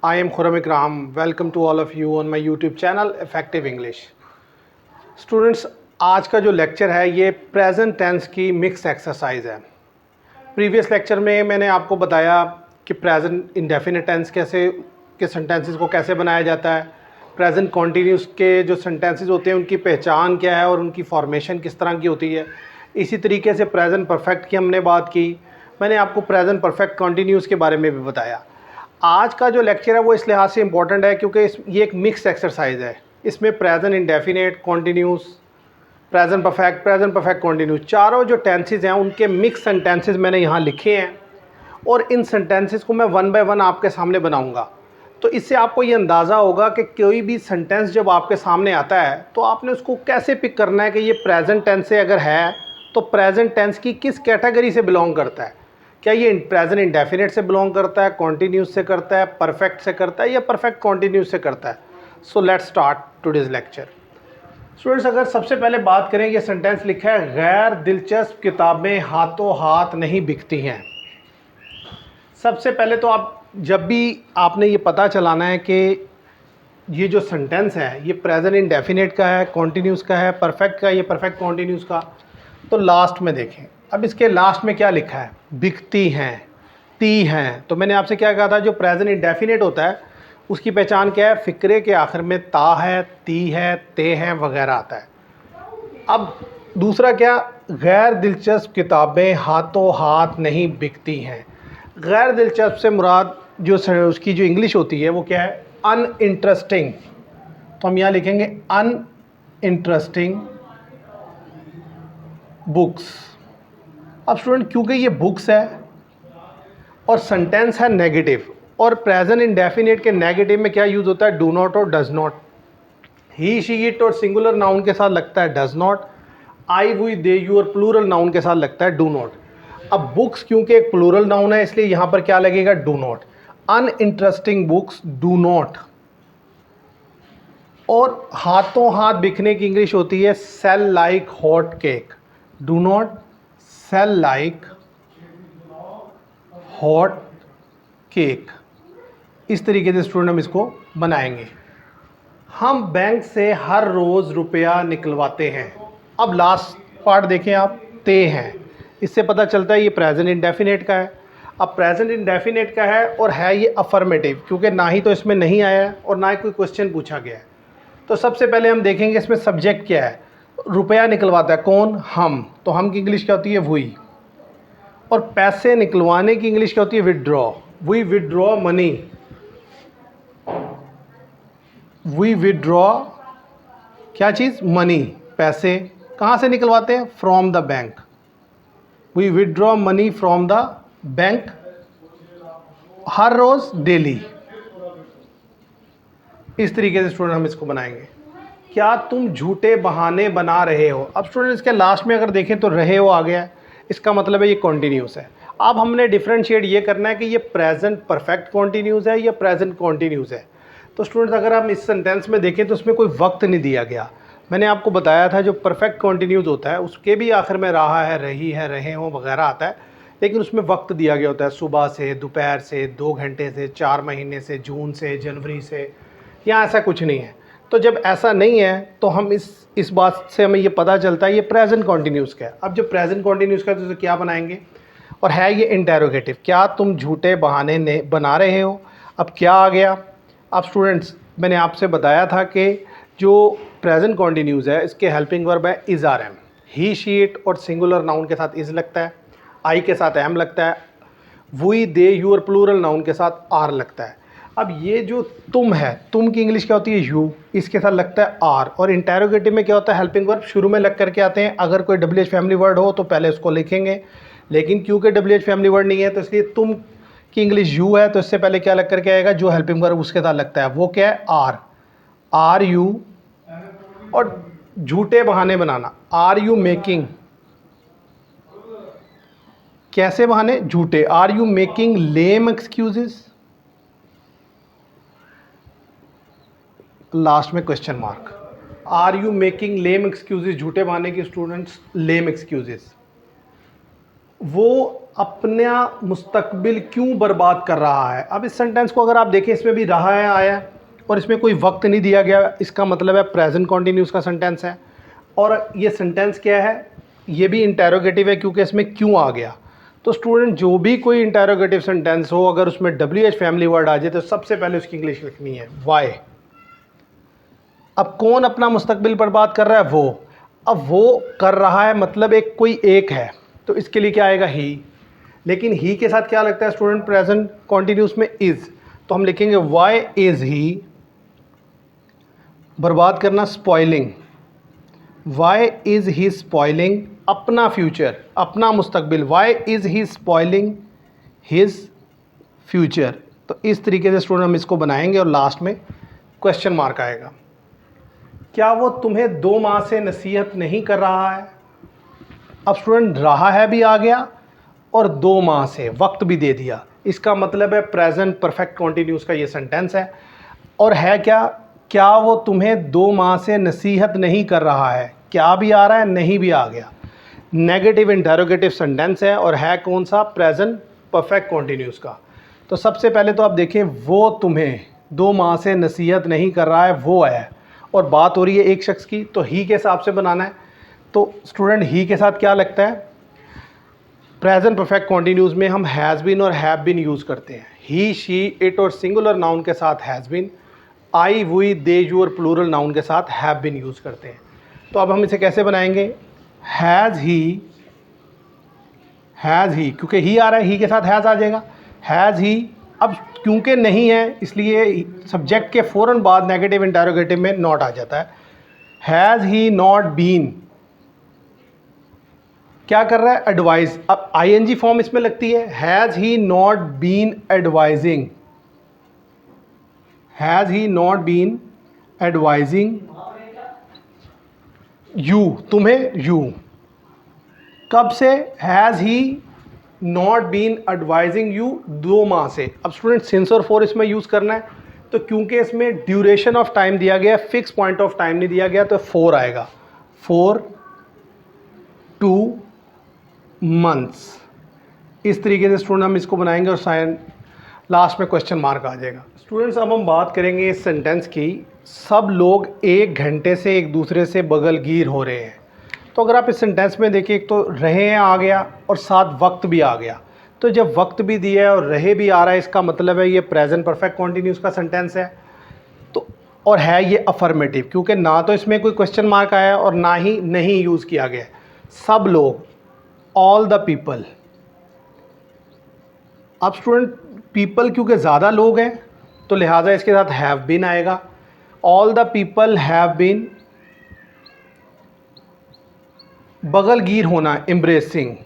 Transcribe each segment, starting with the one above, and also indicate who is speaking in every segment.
Speaker 1: I am Khurram Ikram. Welcome to all of you on my YouTube channel Effective English. Students, आज का जो lecture है ये present tense की mix exercise है। प्रीवियस लेक्चर में मैंने आपको बताया कि प्रेजेंट इंडेफिनिट टेंस कैसे के सेंटेंसेस को कैसे बनाया जाता है, प्रेजेंट कॉन्टीन्यूस के जो सेंटेंसेस होते हैं उनकी पहचान क्या है और उनकी फॉर्मेशन किस तरह की होती है। इसी तरीके से प्रेजेंट परफेक्ट की हमने बात की। मैंने आपको प्रेजेंट परफेक्ट कॉन्टीन्यूस के बारे में भी बताया। आज का जो लेक्चर है वो इस लिहाज से इम्पॉर्टेंट है क्योंकि ये एक मिक्स एक्सरसाइज है। इसमें present indefinite, continuous, present perfect continuous, चारों जो टेंसेस हैं उनके मिक्स सेंटेंसेस मैंने यहाँ लिखे हैं और इन सेंटेंसेस को मैं वन बाय वन आपके सामने बनाऊंगा। तो इससे आपको ये अंदाज़ा होगा कि कोई भी सेंटेंस जब आपके सामने आता है तो आपने उसको कैसे पिक करना है कि ये प्रेजेंट टेंस से अगर है तो प्रेजेंट टेंस की किस कैटेगरी से बिलोंग करता है। क्या ये प्रेजेंट इंडेफिनिट से बिलोंग करता है, कॉन्टीन्यूस से करता है, परफेक्ट से करता है या परफेक्ट कॉन्टीन्यूस से करता है। So let's start today's lecture. Students, अगर सबसे पहले बात करें, ये सेंटेंस लिखा है गैर दिलचस्प किताबें हाथों हाथ नहीं बिकती हैं। सबसे पहले तो आप जब भी आपने ये पता चलाना है कि ये जो सेंटेंस है ये प्रेजेंट इंडेफिनिट का है, कॉन्टीन्यूस का है, परफेक्ट का, ये परफेक्ट कॉन्टीन्यूस का, तो लास्ट में देखें। अब इसके लास्ट में क्या लिखा है, बिकती हैं, ती हैं। तो मैंने आपसे क्या कहा था, जो प्रेजेंट इंडेफिनिट होता है उसकी पहचान क्या है, फ़िक्रे के आखिर में ता है, ती है, ते हैं वगैरह आता है। अब दूसरा क्या, गैर दिलचस्प किताबें हाथों हाथ नहीं बिकती हैं। गैर दिलचस्प से मुराद जो उसकी जो इंग्लिश होती है वो क्या है, अनइंटरेस्टिंग। तो हम यहाँ लिखेंगे अनइंटरेस्टिंग बुक्स। अब स्टूडेंट, क्योंकि ये बुक्स है और सेंटेंस है नेगेटिव और प्रेजेंट इंडेफिनिट के नेगेटिव में क्या यूज़ होता है, डू नॉट और does not. He, she, it और सिंगुलर नाउन के साथ लगता है does not. I, we, they, you और प्लूरल नाउन के साथ लगता है डू नॉट। अब बुक्स क्योंकि एक प्लूरल नाउन है इसलिए यहाँ पर क्या लगेगा, do not. Uninteresting books do not. और हाथों हाथ बिकने की इंग्लिश होती है sell like hot cake. Do not sell like hot cake. इस तरीके से स्टूडेंट हम इसको बनाएंगे। हम बैंक से हर रोज़ रुपया निकलवाते हैं। अब लास्ट पार्ट देखें आप, ते हैं। इससे पता चलता है ये प्रेजेंट इंडेफिनिट का है। अब प्रेजेंट इंडेफिनिट का है और है ये अफर्मेटिव, क्योंकि ना ही तो इसमें नहीं आया है और ना ही कोई क्वेश्चन पूछा गया है। तो सबसे पहले हम देखेंगे इसमें सब्जेक्ट क्या है। रुपया निकलवाता है कौन, हम। तो हम की इंग्लिश क्या होती है, वी। और पैसे निकलवाने की इंग्लिश क्या होती है, withdraw. We withdraw money. We withdraw क्या चीज़, मनी, पैसे। कहाँ से निकलवाते हैं, from the bank. We withdraw money from the bank हर रोज़, डेली। इस तरीके से स्टूडेंट हम इसको बनाएंगे। क्या तुम झूठे बहाने बना रहे हो। अब स्टूडेंट इसके लास्ट में अगर देखें तो रहे हो आ गया है, इसका मतलब है ये कॉन्टीन्यूस है। अब हमने डिफरेंशिएट ये करना है कि ये प्रेजेंट परफेक्ट कॉन्टीन्यूस है या प्रेजेंट कॉन्टीन्यूस है। तो स्टूडेंट्स, अगर हम इस सेंटेंस में देखें तो उसमें कोई वक्त नहीं दिया गया। मैंने आपको बताया था जो परफेक्ट कॉन्टीन्यूस होता है उसके भी आखिर में रहा है, रही है, रहे हो वगैरह आता है, लेकिन उसमें वक्त दिया गया होता है, सुबह से, दोपहर से, 2 घंटे से, 4 महीने से, जून से, जनवरी से। यहाँ ऐसा कुछ नहीं है। तो जब ऐसा नहीं है तो हम इस बात से हमें ये पता चलता है ये प्रेजेंट कॉन्टीन्यूस का है। अब जो प्रेजेंट कॉन्टीन्यूस का है तो क्या बनाएंगे, और है ये इंटेरोगेटिव। क्या तुम झूठे बहाने बना रहे हो। अब क्या आ गया। अब स्टूडेंट्स, मैंने आपसे बताया था कि जो प्रेजेंट कॉन्टीन्यूस है इसके हेल्पिंग वर्ब है is are am. He, she, it और सिंगुलर नाउन के साथ इज़ लगता है, आई के साथ एम लगता है, वी, दे, यू और प्लूरल नाउन के साथ आर लगता है। अब ये जो तुम है, तुम की इंग्लिश क्या होती है, यू, इसके साथ लगता है आर। और इंटेरोगेटिव में क्या होता है, हेल्पिंग वर्ब शुरू में लग करके आते हैं। अगर कोई डब्ल्यू एच फैमिली वर्ड हो तो पहले उसको लिखेंगे, लेकिन क्योंकि डब्ल्यू एच फैमिली वर्ड नहीं है तो इसलिए तुम की इंग्लिश यू है तो इससे पहले क्या लग करके आएगा, जो हेल्पिंग वर्ब उसके साथ लगता है वो क्या है, आर। आर यू, और झूठे बहाने बनाना, आर यू मेकिंग, कैसे बहाने, झूठे। Are you making lame excuses, last में question mark. Are you making lame excuses, झूठे बहाने की स्टूडेंट्स लेम एक्सक्यूजेस। वो अपना मुस्तकबिल क्यों बर्बाद कर रहा है। अब इस सेंटेंस को अगर आप देखें, इसमें भी रहा है आया है और इसमें कोई वक्त नहीं दिया गया, इसका मतलब है प्रेजेंट कॉन्टिन्यूस का सेंटेंस है। और ये सेंटेंस क्या है, ये भी इंटेरोगेटिव है क्योंकि इसमें क्यों आ गया। तो स्टूडेंट जो भी कोई इंटेरोगेटिव सेंटेंस हो, अगर उसमें WH फैमिली वर्ड आ जाए तो सबसे पहले उसकी इंग्लिश लिखनी है वाई। अब कौन अपना मुस्तकबिल बर्बाद कर रहा है, वो। अब वो कर रहा है मतलब एक कोई एक है, तो इसके लिए क्या आएगा, ही। लेकिन ही के साथ क्या लगता है स्टूडेंट प्रेजेंट कॉन्टिन्यूस में, इज। तो हम लिखेंगे वाई इज ही, बर्बाद करना spoiling, why is he spoiling अपना फ्यूचर, अपना मुस्तकबिल, why is he spoiling his future. तो इस तरीके से स्टूडेंट हम इसको बनाएंगे और लास्ट में क्वेश्चन मार्क आएगा। क्या वो तुम्हें 2 माह से नसीहत नहीं कर रहा है। अब स्टूडेंट रहा है भी आ गया और 2 माह से वक्त भी दे दिया, इसका मतलब है प्रेजेंट परफेक्ट कॉन्टिन्यूस का ये सेंटेंस है। और है क्या वो तुम्हें 2 माह से नसीहत नहीं कर रहा है, क्या भी आ रहा है, नहीं भी आ गया, नेगेटिव इंटेरोगेटिव सेंटेंस है और है कौन सा, प्रेजेंट परफेक्ट कॉन्टिन्यूस का। तो सबसे पहले तो आप देखें, वो तुम्हें 2 माह से नसीहत नहीं कर रहा है, वो है और बात हो रही है एक शख्स की, तो ही के हिसाब से बनाना है। तो स्टूडेंट ही के साथ क्या लगता है, प्रेजेंट परफेक्ट कॉन्टिन्यूस में हम हैज़ बीन और हैव बीन यूज़ करते हैं। ही, शी, इट और सिंगुलर नाउन के साथ has been, I, we, they, you और प्लूरल नाउन के साथ हैव बीन यूज़ करते हैं। तो अब हम इसे कैसे बनाएंगे, हैज़ ही, क्योंकि ही आ रहा है, ही के साथ हैज़ आ जाएगा, हैज़ ही। अब क्योंकि नहीं है इसलिए सब्जेक्ट के फ़ौरन बाद नेगेटिव इंटेरोगेटिव में नॉट आ जाता है। हैज़ ही नॉट बीन, क्या कर रहा है, एडवाइज। अब ING फॉर्म इसमें लगती है, has he not been advising, has he not been advising you, तुम्हें, यू। कब से, has he not been advising you 2 माह से। अब स्टूडेंट सिंस और फॉर इसमें यूज़ करना है, तो क्योंकि इसमें ड्यूरेशन ऑफ टाइम दिया गया है, फिक्स पॉइंट ऑफ टाइम नहीं दिया गया, तो 4 आएगा, 4 2 मंथ्स। इस तरीके से स्टूडेंट हम इसको बनाएंगे और साइन लास्ट में क्वेश्चन मार्क आ जाएगा। स्टूडेंट्स अब हम बात करेंगे इस सेंटेंस की, सब लोग 1 घंटे से एक दूसरे से बगलगीर हो रहे हैं। तो अगर आप इस सेंटेंस में देखिए, एक तो रहे हैं आ गया और साथ वक्त भी आ गया। तो जब वक्त भी दिया है और रहे भी आ रहा है, इसका मतलब है ये प्रेजेंट परफेक्ट कॉन्टिन्यूस का सेंटेंस है। तो और है ये अफर्मेटिव, क्योंकि ना तो इसमें कोई क्वेश्चन मार्क आया और ना ही नहीं यूज़ किया गया। सब लोग, ऑल द पीपल। अब स्टूडेंट पीपल क्योंकि ज़्यादा लोग हैं तो लिहाजा इसके साथ हैव बीन आएगा। All the people have been, बगलगीर होना, embracing,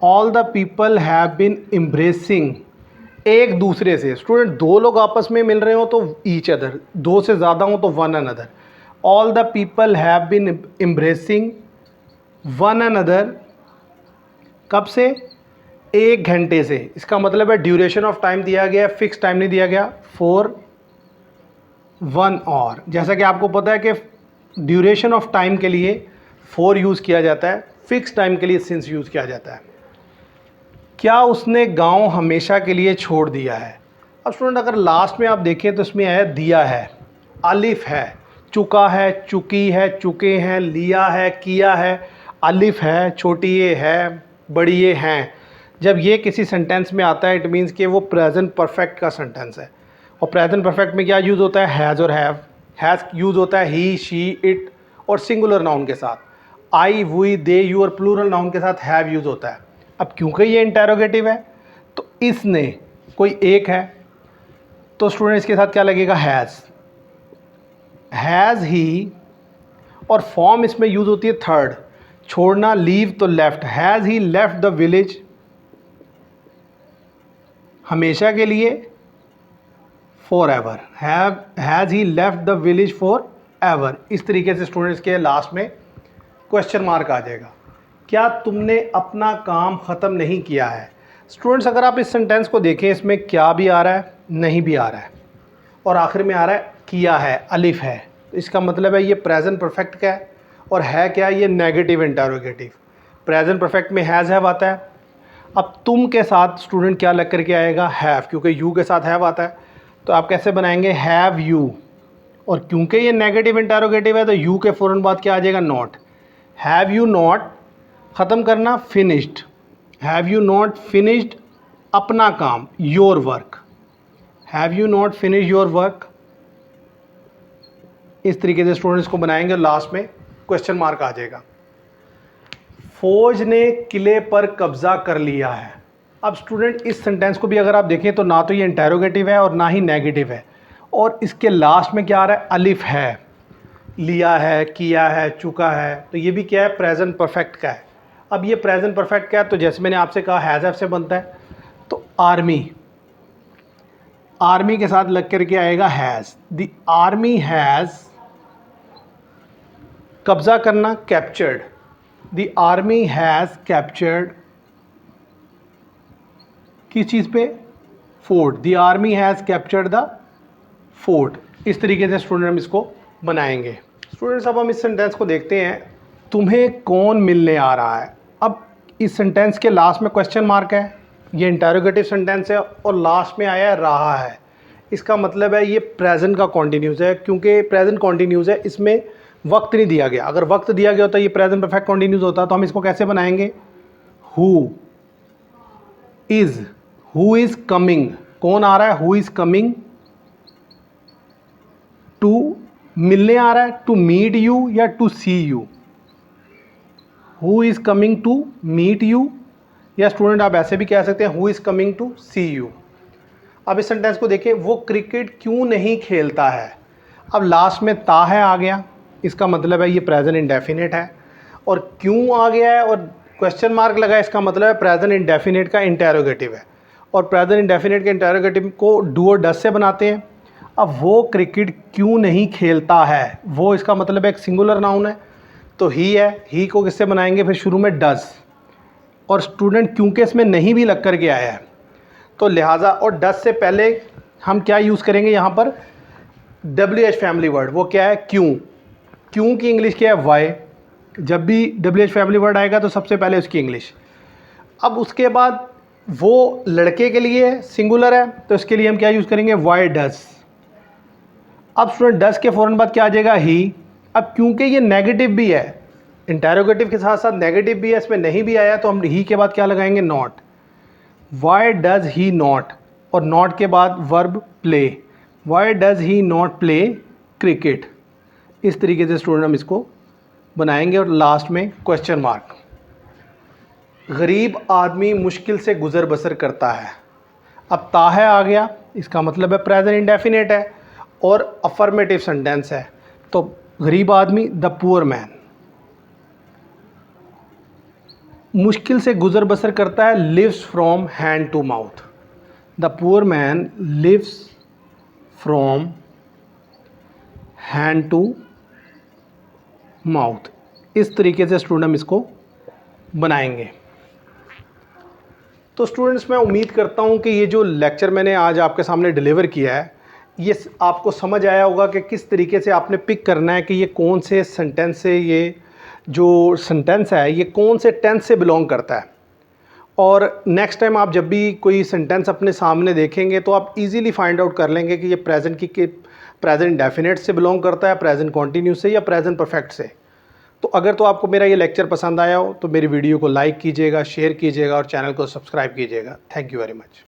Speaker 1: all the people have been embracing, एक दूसरे से। स्टूडेंट 2 लोग आपस में मिल रहे हो तो ईच अदर, 2 से ज़्यादा हो तो one another. All the people have been embracing one another, कब से, 1 घंटे से। इसका मतलब है ड्यूरेशन ऑफ टाइम दिया गया है, फिक्स टाइम नहीं दिया गया, फॉर 1 आवर। जैसा कि आपको पता है कि ड्यूरेशन ऑफ टाइम के लिए फॉर यूज़ किया जाता है, फिक्स टाइम के लिए सिंस यूज़ किया जाता है। क्या उसने गांव हमेशा के लिए छोड़ दिया है। अब स्टूडेंट अगर लास्ट में आप देखें तो इसमें है दिया है, अलिफ है, चुका है, चुकी है, चुके हैं, लिया है, किया है, अलिफ है, छोटी ये है, बड़ी ये हैं। जब ये किसी सेंटेंस में आता है इट मीन्स कि वो प्रेजेंट परफेक्ट का सेंटेंस है। और प्रेजेंट परफेक्ट में क्या यूज़ होता है, हैज़ और हैव। हैज़ यूज़ होता है ही, शी, इट और सिंगुलर नाउन के साथ। आई, वी, दे, यू और प्लूरल नाउन के साथ हैव यूज़ होता है। अब क्योंकि ये इंटेरोगेटिव है तो इसने कोई एक है, तो स्टूडेंट इसके साथ क्या लगेगा, हैज़ ही। और फॉर्म इसमें यूज़ होती है थर्ड, छोड़ना, लीव तो left. Has he left the village, हमेशा के लिए, for ever. Has he left the village for ever. इस तरीके से स्टूडेंट्स के लास्ट में क्वेश्चन मार्क आ जाएगा। क्या तुमने अपना काम ख़त्म नहीं किया है। स्टूडेंट्स अगर आप इस सेंटेंस को देखें, इसमें क्या भी आ रहा है, नहीं भी आ रहा है और आखिर में आ रहा है किया है, अलिफ है। तो इसका मतलब है ये प्रेजेंट परफेक्ट का है और है क्या, ये नेगेटिव इंटेरोगेटिव। प्रेजेंट परफेक्ट में हैज़ हैव आता है, अब तुम के साथ स्टूडेंट क्या लग करके आएगा, हैव, क्योंकि यू के साथ हैव आता है। तो आप कैसे बनाएंगे, हैव यू, और क्योंकि ये नेगेटिव इंटेरोगेटिव है तो यू के फ़ौरन बाद क्या आ जाएगा, नॉट। हैव यू नॉट, ख़त्म करना, finished. Have you not finished अपना काम, your work. Have you not finish your work. इस तरीके से स्टूडेंट्स को बनाएंगे और लास्ट में क्वेश्चन मार्क आ जाएगा। फौज ने किले पर कब्जा कर लिया है। अब स्टूडेंट इस सेंटेंस को भी अगर आप देखें तो ना तो ये इंटेरोगेटिव है और ना ही नेगेटिव है, और इसके लास्ट में क्या आ रहा है, अलिफ है, लिया है, किया है, चुका है, तो ये भी क्या है, प्रेजेंट परफेक्ट का है। अब ये प्रेजेंट परफेक्ट क्या है, तो जैसे मैंने आपसे कहा हैज़ से बनता है, तो आर्मी, आर्मी के साथ लग करके आएगा हैज़। द आर्मी हैज़, कब्जा करना, captured. The army has captured किस चीज़ पे, fort. The army has captured the fort. इस तरीके से स्टूडेंट हम इसको बनाएंगे। स्टूडेंट्स अब हम इस सेंटेंस को देखते हैं, तुम्हें कौन मिलने आ रहा है। अब इस सेंटेंस के लास्ट में क्वेश्चन मार्क है, ये इंटेरोगेटिव सेंटेंस है, और लास्ट में आया रहा है। इसका मतलब है ये प्रेजेंट का कॉन्टीन्यूस है, क्योंकि प्रेजेंट कॉन्टीन्यूस है, इसमें वक्त नहीं दिया गया। अगर वक्त दिया गया होता ये प्रेजेंट परफेक्ट कॉन्टीन्यूस होता, तो हम इसको कैसे बनाएंगे, हु इज़ कमिंग, कौन आ रहा है, हु इज़ कमिंग टू, मिलने आ रहा है, टू मीट यू या to see you. Who is coming to meet you, या स्टूडेंट आप ऐसे भी कह सकते हैं who is coming to see you. अब इस सेंटेंस को देखिए, वो क्रिकेट क्यों नहीं खेलता है। अब लास्ट में ता है आ गया, इसका मतलब है ये प्रेजेंट इंडेफिनिट है, और क्यों आ गया है और क्वेश्चन मार्क लगा है, इसका मतलब है प्रेजेंट इंडेफिनिट का इंटेरोगेटिव है, और प्रेजेंट इंडेफिनिट के इंटेरोगेटिव को डू और डज से बनाते हैं। अब वो क्रिकेट क्यों नहीं खेलता है, वो इसका मतलब एक सिंगुलर नाउन है, तो ही है, ही को किससे बनाएंगे, फिर शुरू में डज, और स्टूडेंट क्योंकि इसमें नहीं भी लग कर के आया है तो लिहाजा, और डज से पहले हम क्या यूज़ करेंगे यहाँ पर, WH फैमिली वर्ड। वो क्या है, क्यों। क्यों की इंग्लिश क्या है, वाई। जब भी WH फैमिली वर्ड आएगा तो सबसे पहले उसकी इंग्लिश। अब उसके बाद वो लड़के के लिए सिंगुलर है, तो इसके लिए हम क्या यूज़ करेंगे, वाई डज। अब स्टूडेंट डज के फ़ौरन बाद क्या आ जाएगा, ही। अब क्योंकि ये नेगेटिव भी है, इंटेरोगेटिव के साथ साथ नेगेटिव भी है, इसमें नहीं भी आया, तो हम ही के बाद क्या लगाएंगे, not. Why does he not, और नॉट के बाद verb play. Why does he not play cricket. इस तरीके से स्टूडेंट हम इसको बनाएंगे, और लास्ट में क्वेश्चन मार्क। गरीब आदमी मुश्किल से गुज़र बसर करता है। अब ताहे आ गया, इसका मतलब है प्रेजेंट इंडेफिनेट है और अफर्मेटिव सेंटेंस है, तो गरीब आदमी, द पुअर मैन, मुश्किल से गुज़र बसर करता है, lives from hand to mouth. The poor man lives from hand to mouth. इस तरीके से स्टूडेंट हम इसको बनाएंगे। तो स्टूडेंट्स, मैं उम्मीद करता हूँ कि ये जो लेक्चर मैंने आज आपके सामने डिलीवर किया है, ये आपको समझ आया होगा कि किस तरीके से आपने पिक करना है कि ये कौन से सेंटेंस से, ये जो सेंटेंस है ये कौन से टेंस से बिलोंग करता है। और नेक्स्ट टाइम आप जब भी कोई सेंटेंस अपने सामने देखेंगे तो आप इजीली फाइंड आउट कर लेंगे कि ये प्रेजेंट इंडेफिनिट से बिलोंग करता है, प्रेजेंट कॉन्टीन्यूस से, या प्रेजेंट परफेक्ट से। तो अगर तो आपको मेरा ये लेक्चर पसंद आया हो तो मेरी वीडियो को लाइक कीजिएगा, शेयर कीजिएगा और चैनल को सब्सक्राइब कीजिएगा। Thank you very much.